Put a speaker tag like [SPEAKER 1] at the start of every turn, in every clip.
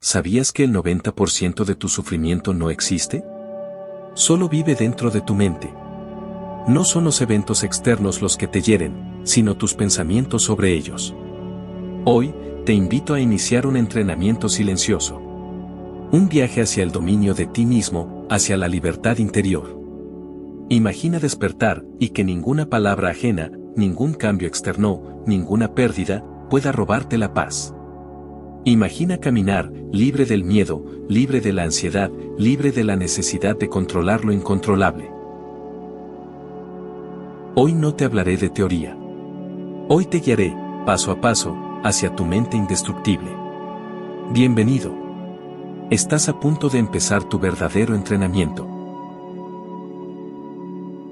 [SPEAKER 1] ¿sabías que el 90% de tu sufrimiento no existe? Solo vive dentro de tu mente. No son los eventos externos los que te hieren, sino tus pensamientos sobre ellos. Hoy, te invito a iniciar un entrenamiento silencioso. Un viaje hacia el dominio de ti mismo, hacia la libertad interior. Imagina despertar y que ninguna palabra ajena, ningún cambio externo, ninguna pérdida, pueda robarte la paz. Imagina caminar, libre del miedo, libre de la ansiedad, libre de la necesidad de controlar lo incontrolable. Hoy no te hablaré de teoría. Hoy te guiaré, paso a paso, hacia tu mente indestructible. Bienvenido. Estás a punto de empezar tu verdadero entrenamiento.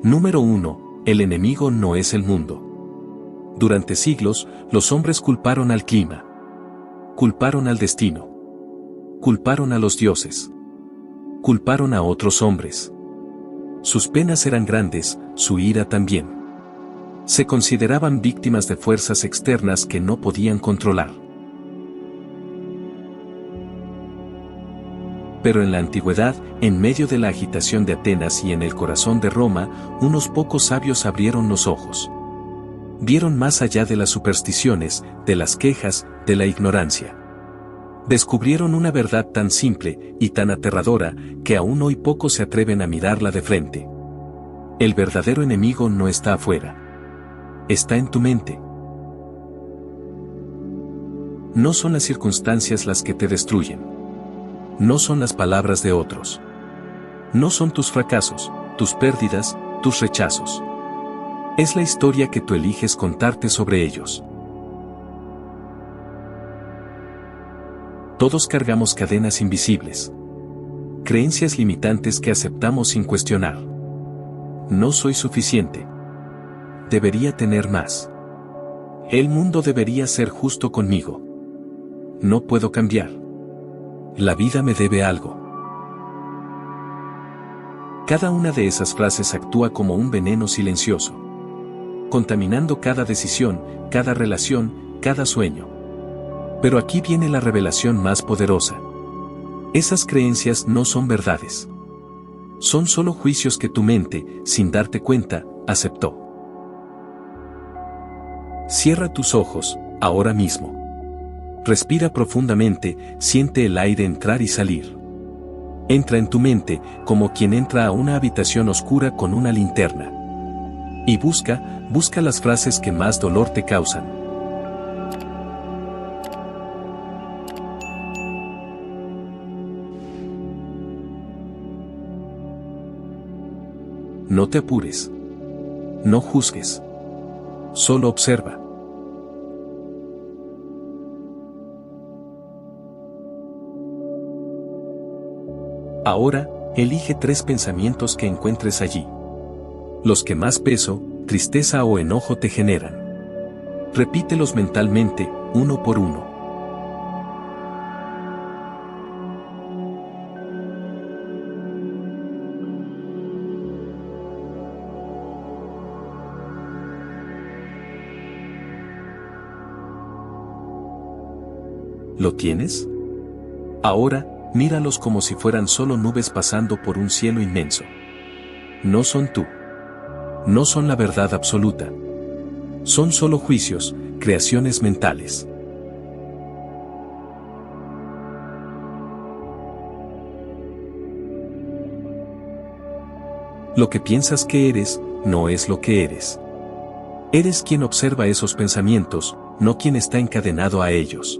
[SPEAKER 1] Número 1. El enemigo no es el mundo. Durante siglos, los hombres culparon al clima. Culparon al destino. Culparon a los dioses. Culparon a otros hombres. Sus penas eran grandes, su ira también. Se consideraban víctimas de fuerzas externas que no podían controlar. Pero en la antigüedad, en medio de la agitación de Atenas y en el corazón de Roma, unos pocos sabios abrieron los ojos. Vieron más allá de las supersticiones, de las quejas, de la ignorancia. Descubrieron una verdad tan simple y tan aterradora que aún hoy pocos se atreven a mirarla de frente. El verdadero enemigo no está afuera. Está en tu mente. No son las circunstancias las que te destruyen. No son las palabras de otros. No son tus fracasos, tus pérdidas, tus rechazos. Es la historia que tú eliges contarte sobre ellos. Todos cargamos cadenas invisibles. Creencias limitantes que aceptamos sin cuestionar. No soy suficiente. Debería tener más. El mundo debería ser justo conmigo. No puedo cambiar. La vida me debe algo. Cada una de esas frases actúa como un veneno silencioso, contaminando cada decisión, cada relación, cada sueño. Pero aquí viene la revelación más poderosa. Esas creencias no son verdades. Son solo juicios que tu mente, sin darte cuenta, aceptó. Cierra tus ojos, ahora mismo. Respira profundamente, siente el aire entrar y salir. Entra en tu mente, como quien entra a una habitación oscura con una linterna. Y busca las frases que más dolor te causan. No te apures. No juzgues. Solo observa. Ahora, elige 3 pensamientos que encuentres allí. Los que más peso, tristeza o enojo te generan. Repítelos mentalmente, uno por uno. ¿Lo tienes? Ahora, míralos como si fueran solo nubes pasando por un cielo inmenso. No son tú. No son la verdad absoluta. Son solo juicios, creaciones mentales. Lo que piensas que eres, no es lo que eres. Eres quien observa esos pensamientos, no quien está encadenado a ellos.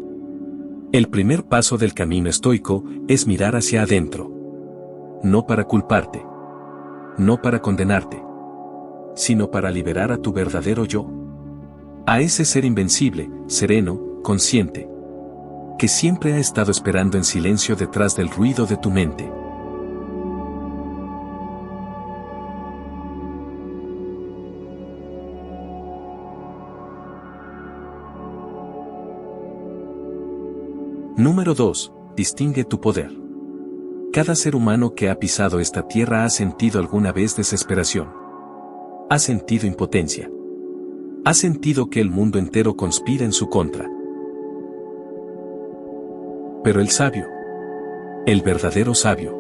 [SPEAKER 1] El primer paso del camino estoico es mirar hacia adentro. No para culparte. No para condenarte. Sino para liberar a tu verdadero yo. A ese ser invencible, sereno, consciente. Que siempre ha estado esperando en silencio detrás del ruido de tu mente. Número 2. Distingue tu poder. Cada ser humano que ha pisado esta tierra ha sentido alguna vez desesperación. Ha sentido impotencia. Ha sentido que el mundo entero conspira en su contra. Pero el sabio, El verdadero sabio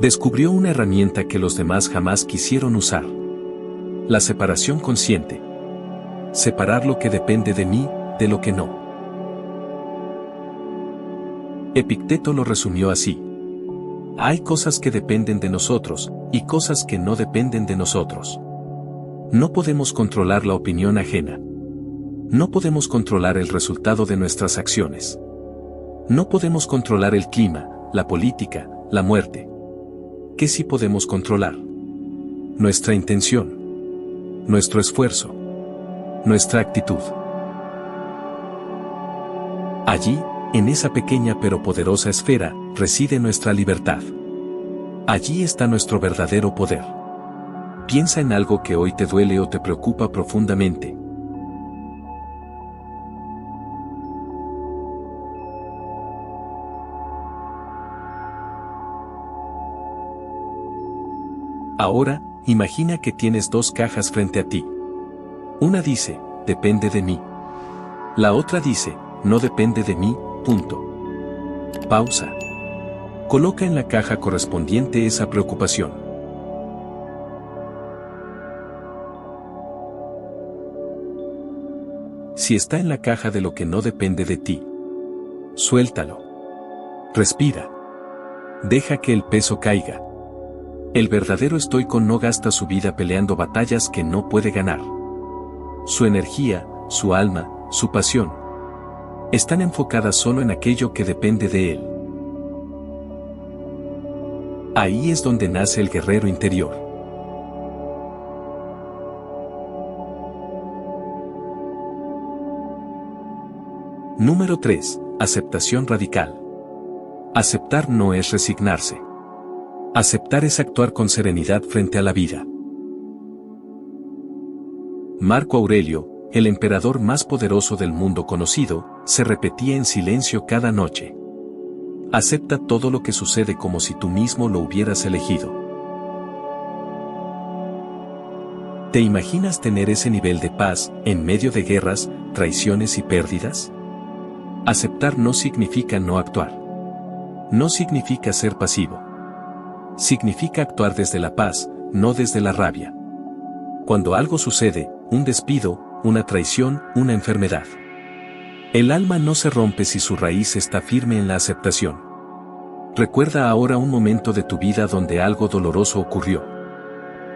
[SPEAKER 1] descubrió una herramienta que los demás jamás quisieron usar. La separación consciente. Separar lo que depende de mí, de lo que no. Epicteto lo resumió así. Hay cosas que dependen de nosotros, y cosas que no dependen de nosotros. No podemos controlar la opinión ajena. No podemos controlar el resultado de nuestras acciones. No podemos controlar el clima, la política, la muerte. ¿Qué sí podemos controlar? Nuestra intención. Nuestro esfuerzo. Nuestra actitud. Allí, en esa pequeña pero poderosa esfera, reside nuestra libertad. Allí está nuestro verdadero poder. Piensa en algo que hoy te duele o te preocupa profundamente. Ahora, imagina que tienes dos cajas frente a ti. Una dice, depende de mí. La otra dice, no depende de mí, punto. Pausa. Coloca en la caja correspondiente esa preocupación. Si está en la caja de lo que no depende de ti, suéltalo. Respira. Deja que el peso caiga. El verdadero estoico no gasta su vida peleando batallas que no puede ganar. Su energía, su alma, su pasión, están enfocadas solo en aquello que depende de él. Ahí es donde nace el guerrero interior. Número 3. Aceptación radical. Aceptar no es resignarse. Aceptar es actuar con serenidad frente a la vida. Marco Aurelio, el emperador más poderoso del mundo conocido, se repetía en silencio cada noche. Acepta todo lo que sucede como si tú mismo lo hubieras elegido. ¿Te imaginas tener ese nivel de paz en medio de guerras, traiciones y pérdidas? Aceptar no significa no actuar. No significa ser pasivo. Significa actuar desde la paz, no desde la rabia. Cuando algo sucede, un despido, una traición, una enfermedad, el alma no se rompe si su raíz está firme en la aceptación. Recuerda ahora un momento de tu vida donde algo doloroso ocurrió.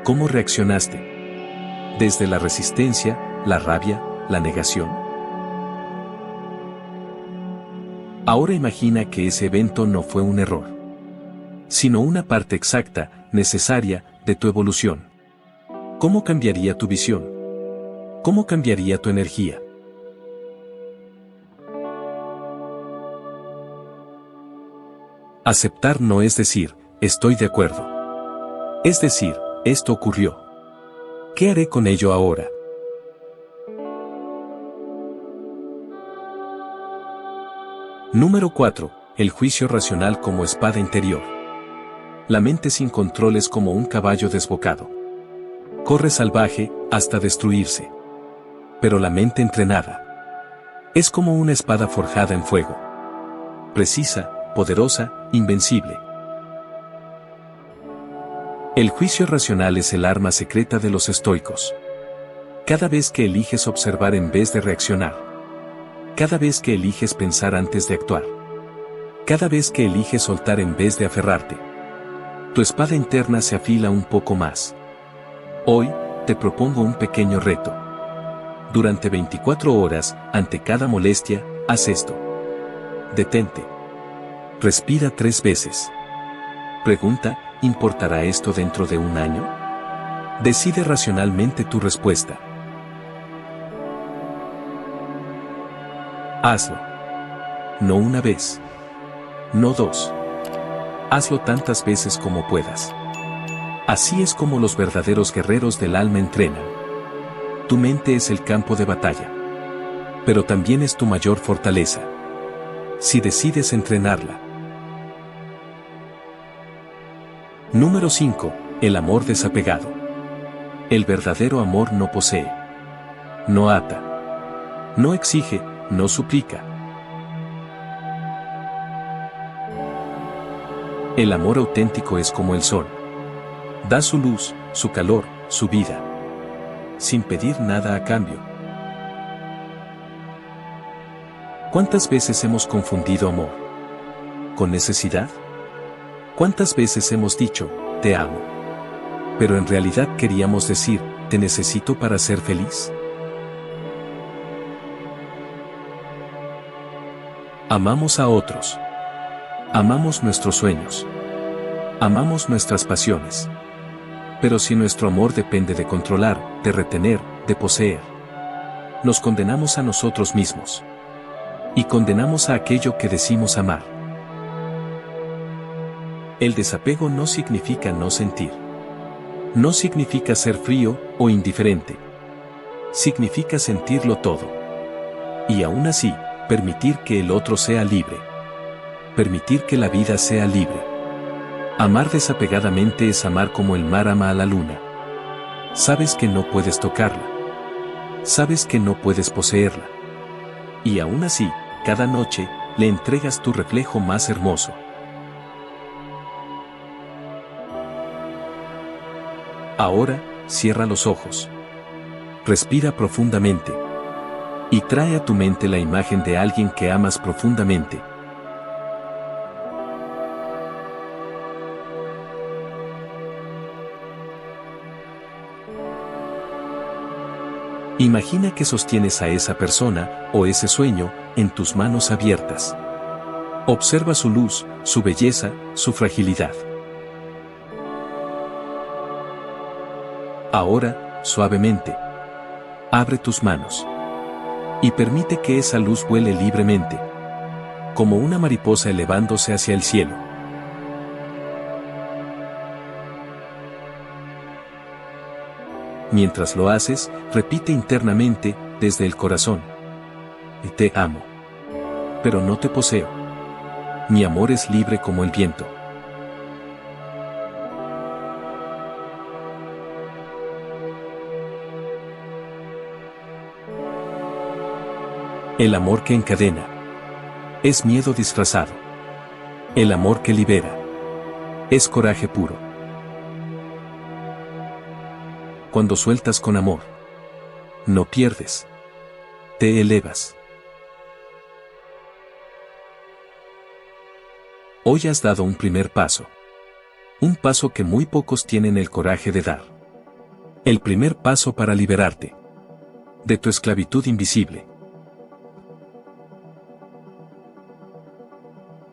[SPEAKER 1] ¿Cómo reaccionaste? ¿Desde la resistencia, la rabia, la negación? Ahora imagina que ese evento no fue un error, sino una parte exacta, necesaria, de tu evolución. ¿Cómo cambiaría tu visión? ¿Cómo cambiaría tu energía? Aceptar no es decir, estoy de acuerdo. Es decir, esto ocurrió. ¿Qué haré con ello ahora? Número 4. El juicio racional como espada interior. La mente sin control es como un caballo desbocado. Corre salvaje, hasta destruirse. Pero la mente entrenada es como una espada forjada en fuego. Precisa, poderosa, invencible. El juicio racional es el arma secreta de los estoicos. Cada vez que eliges observar en vez de reaccionar. Cada vez que eliges pensar antes de actuar. Cada vez que eliges soltar en vez de aferrarte. Tu espada interna se afila un poco más. Hoy, te propongo un pequeño reto. Durante 24 horas, ante cada molestia, haz esto. Detente. Respira 3 veces. Pregunta, ¿importará esto dentro de un año? Decide racionalmente tu respuesta. Hazlo. No una vez. No 2. Hazlo tantas veces como puedas. Así es como los verdaderos guerreros del alma entrenan. Tu mente es el campo de batalla. Pero también es tu mayor fortaleza. Si decides entrenarla. Número 5. El amor desapegado. El verdadero amor no posee. No ata. No exige, no suplica. El amor auténtico es como el sol. Da su luz, su calor, su vida, sin pedir nada a cambio. ¿Cuántas veces hemos confundido amor con necesidad? ¿Cuántas veces hemos dicho, te amo, pero en realidad queríamos decir, te necesito para ser feliz? Amamos a otros. Amamos nuestros sueños. Amamos nuestras pasiones. Pero si nuestro amor depende de controlar, de retener, de poseer, nos condenamos a nosotros mismos. Y condenamos a aquello que decimos amar. El desapego no significa no sentir. No significa ser frío o indiferente. Significa sentirlo todo. Y aún así, permitir que el otro sea libre. Permitir que la vida sea libre. Amar desapegadamente es amar como el mar ama a la luna. Sabes que no puedes tocarla. Sabes que no puedes poseerla. Y aún así, cada noche, le entregas tu reflejo más hermoso. Ahora, cierra los ojos. Respira profundamente. Y trae a tu mente la imagen de alguien que amas profundamente. Imagina que sostienes a esa persona, o ese sueño, en tus manos abiertas. Observa su luz, su belleza, su fragilidad. Ahora, suavemente, abre tus manos. Y permite que esa luz vuele libremente, como una mariposa elevándose hacia el cielo. Mientras lo haces, repite internamente, desde el corazón: te amo. Pero no te poseo. Mi amor es libre como el viento. El amor que encadena es miedo disfrazado. El amor que libera es coraje puro. Cuando sueltas con amor, no pierdes, te elevas. Hoy has dado un primer paso. Un paso que muy pocos tienen el coraje de dar. El primer paso para liberarte de tu esclavitud invisible.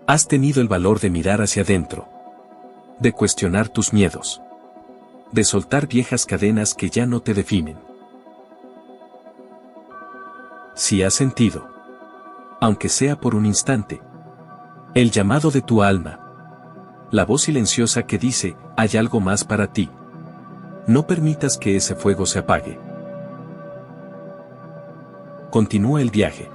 [SPEAKER 1] Has tenido el valor de mirar hacia adentro, de cuestionar tus miedos, de soltar viejas cadenas que ya no te definen. Si has sentido, aunque sea por un instante, el llamado de tu alma, la voz silenciosa que dice, hay algo más para ti, no permitas que ese fuego se apague. Continúa el viaje.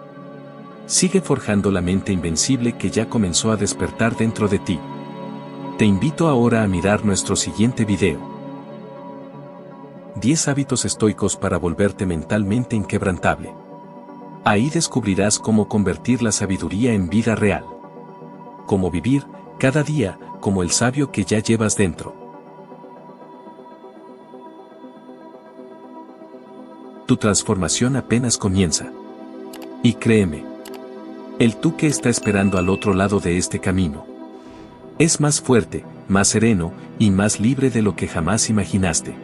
[SPEAKER 1] Sigue forjando la mente invencible que ya comenzó a despertar dentro de ti. Te invito ahora a mirar nuestro siguiente video. 10 hábitos estoicos para volverte mentalmente inquebrantable. Ahí descubrirás cómo convertir la sabiduría en vida real. Cómo vivir, cada día, como el sabio que ya llevas dentro. Tu transformación apenas comienza. Y créeme, el tú que está esperando al otro lado de este camino es más fuerte, más sereno y más libre de lo que jamás imaginaste.